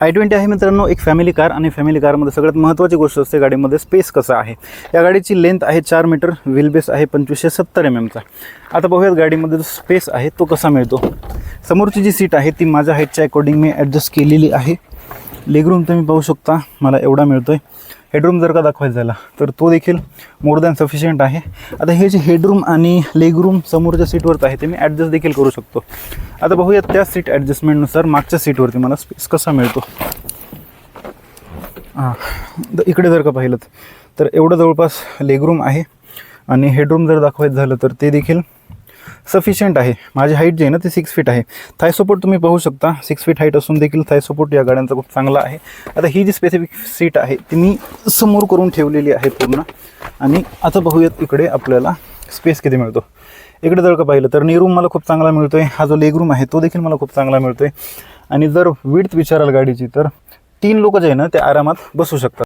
i20 आहे मित्रांनो, एक फॅमिली कार आणि फॅमिली कारमध्ये सगळ्यात महत्त्वाची गोष्ट असते गाडीमध्ये स्पेस कसा आहे. या गाडीची लेंथ आहे 4 मीटर, व्हील बेस आहे 2570 mm. आता पाहूयात गाडीमध्ये जो स्पेस आहे तो कसा मिळतो. समोरची जी सीट आहे ती माझ्या हाईटच्या अकॉर्डिंग मी ॲडजस्ट केलेली आहे. लेगरूम तुम्ही पाहू शकता मला एवढा मिळतो आहे. हेडरूम जर का दाखवायचा झाला तर तो देखील मोर दॅन सफिशियंट आहे. आता हे जे हेडरूम आणि लेगरूम समोरच्या सीटवरती आहे ते मी ॲडजस्ट देखील करू शकतो. आता पाहूया त्या सीट ॲडजस्टमेंटनुसार मागच्या सीटवरती मला स्पेस कसा मिळतो. इकडे जर का पाहिलं तर एवढं जवळपास लेगरूम आहे आणि हेडरूम जर दाखवायचं झालं तर ते देखील सफिशियंट आहे. माझी हाईट जी आहे ना ती 6 फीट आहे. थाय सपोर्ट तुम्ही पाहू शकता, 6 फीट हाईट असून देखील थाय सपोर्ट या गाड्यांचा खूप चांगला आहे. आता ही जी स्पेसिफिक सीट आहे ती मी समोर करून ठेवलेली आहे पूर्ण. आणि आता पाहूयात इकडे आपल्याला स्पेस किती मिळतो. इकडे जर का पाहिलं तर नीरूम मला खूप चांगला मिळतो आहे. हा जो लेगरूम आहे तो देखील मला खूप चांगला मिळतो आहे. आणि जर विड्थ विचाराल गाडीची तर 3 लोक जे आहे ना ते आरामात बसू शकतात.